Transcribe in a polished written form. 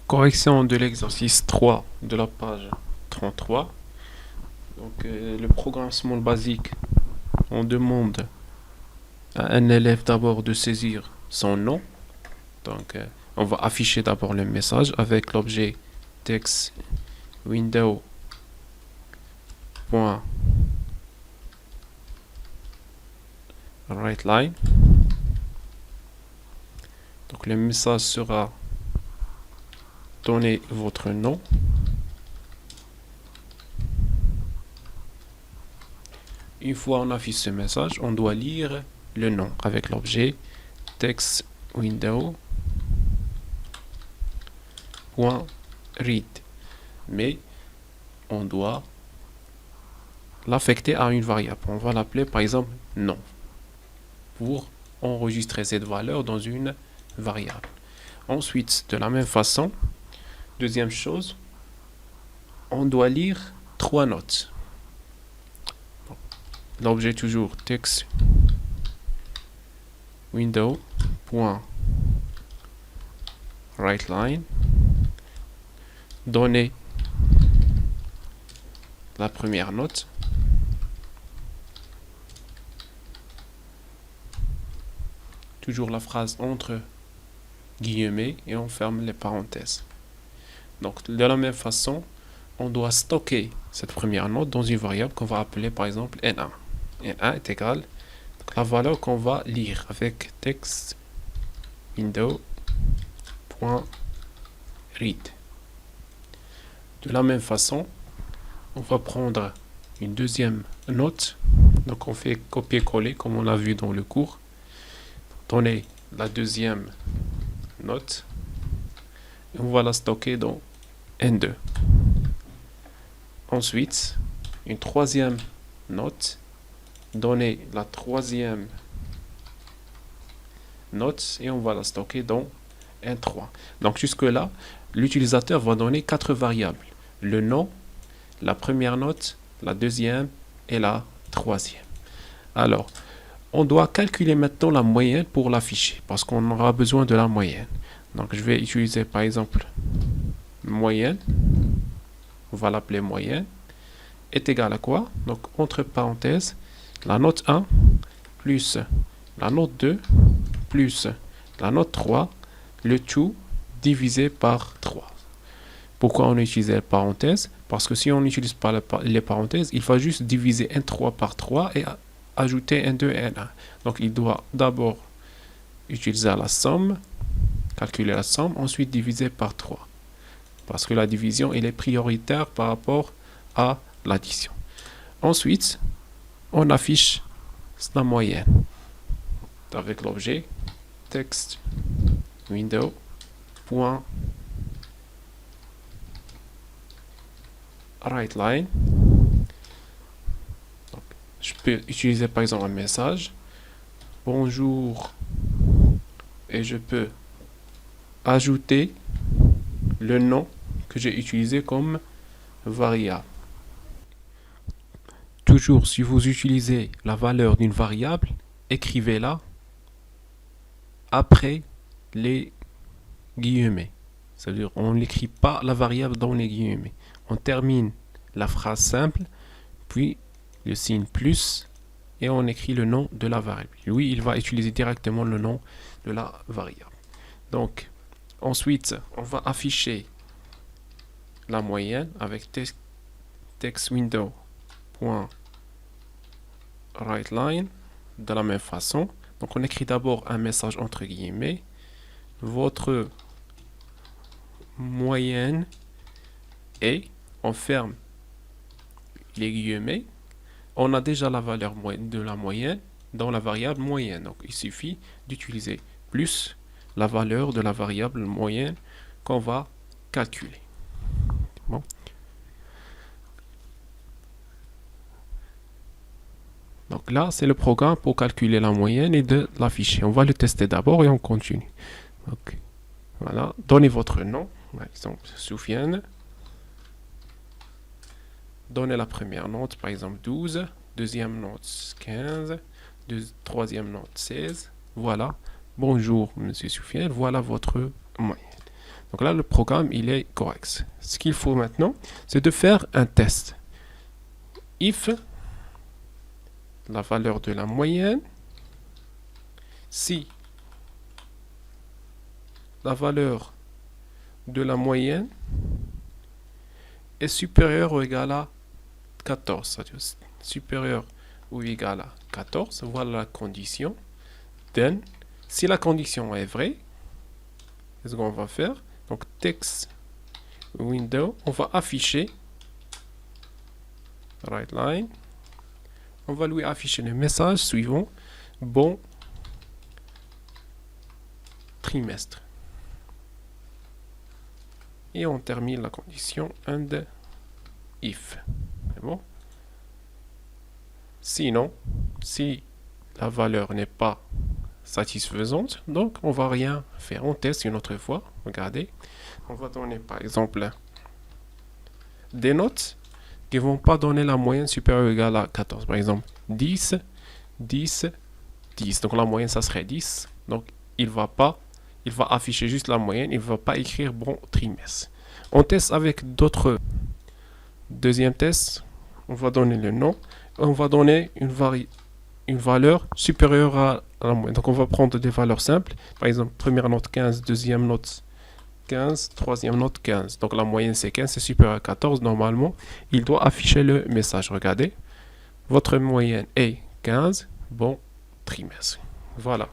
Correction de l'exercice 3 de la page 33. Le programme Small Basic, on demande à un élève d'abord de saisir son nom. On va afficher d'abord le message avec l'objet text window .writeLine. Donc le message sera: donnez votre nom. Une fois on affiche ce message, on doit lire le nom avec l'objet text window .read. Mais on doit l'affecter à une variable. On va l'appeler par exemple nom pour enregistrer cette valeur dans une variable. Ensuite, de la même façon, deuxième chose, on doit lire trois notes. L'objet toujours text window .writeLine, donner la première note, toujours la phrase entre guillemets et on ferme les parenthèses. Donc de la même façon, on doit stocker cette première note dans une variable qu'on va appeler par exemple N1. N1 est égal à la valeur qu'on va lire avec text window .read. De la même façon, on va prendre une deuxième note. Donc on fait copier-coller comme on l'a vu dans le cours. Donner la deuxième note et on va la stocker dans N2. Ensuite, une troisième note, donner la troisième note et on va la stocker dans N3. Donc jusque là, l'utilisateur va donner 4 variables: le nom, la première note, la deuxième et la troisième. Alors, on doit calculer maintenant la moyenne pour l'afficher parce qu'on aura besoin de la moyenne. Donc je vais utiliser par exemple moyenne, on va l'appeler moyenne, est égal à quoi? Donc entre parenthèses, la note 1 plus la note 2 plus la note 3, le tout divisé par 3. Pourquoi on utilise les parenthèses? Parce que si on n'utilise pas les parenthèses, il faut juste diviser N3 par 3 et ajouter N2 et N1. Donc il doit d'abord utiliser la somme, calculer la somme, ensuite diviser par 3. Parce que la division elle est prioritaire par rapport à l'addition. Ensuite, on affiche la moyenne avec l'objet text window .writeLine. Je peux utiliser par exemple un message bonjour et je peux ajouter le nom que j'ai utilisé comme variable. Toujours, si vous utilisez la valeur d'une variable, écrivez-la après les guillemets. C'est-à-dire, on n'écrit pas la variable dans les guillemets. On termine la phrase simple, puis le signe plus, et on écrit le nom de la variable. Lui, il va utiliser directement le nom de la variable. Donc, ensuite, on va afficher la moyenne avec text window .writeLine de la même façon. Donc, on écrit d'abord un message entre guillemets, votre moyenne, et on ferme les guillemets. On a déjà la valeur de la moyenne dans la variable moyenne. Donc, il suffit d'utiliser plus la valeur de la variable moyenne qu'on va calculer. Bon. Donc là, c'est le programme pour calculer la moyenne et de l'afficher. On va le tester d'abord et on continue. Donc, voilà. Donnez votre nom, par exemple Soufiane. Donnez la première note, par exemple 12. Deuxième note 15. Troisième note 16. Voilà. Bonjour, monsieur Soufiane. Voilà votre moyenne. Donc là, le programme, il est correct. Ce qu'il faut maintenant, c'est de faire un test. If la valeur de la moyenne, si la valeur de la moyenne est supérieure ou égale à 14, c'est-à-dire supérieure ou égale à 14, voilà la condition. Then, si la condition est vraie, qu'est-ce qu'on va faire? Donc, text window, on va afficher write line. On va lui afficher le message suivant. Bon trimestre. Et on termine la condition and if. C'est bon? Sinon, si la valeur n'est pas satisfaisante, donc on va rien faire. On teste une autre fois. Regardez. On va donner par exemple des notes qui ne vont pas donner la moyenne supérieure ou égale à 14. Par exemple, 10, 10, 10. Donc la moyenne, ça serait 10. Donc il va afficher juste la moyenne. Il ne va pas écrire bon trimestre. On teste avec d'autres. Deuxième test, on va donner le nom. On va donner une valeur supérieure à la moyenne. Donc on va prendre des valeurs simples. Par exemple, première note 15, deuxième note 15, troisième note 15. Donc la moyenne c'est 15, c'est supérieur à 14. Normalement, il doit afficher le message. Regardez, votre moyenne est 15, bon trimestre. Voilà.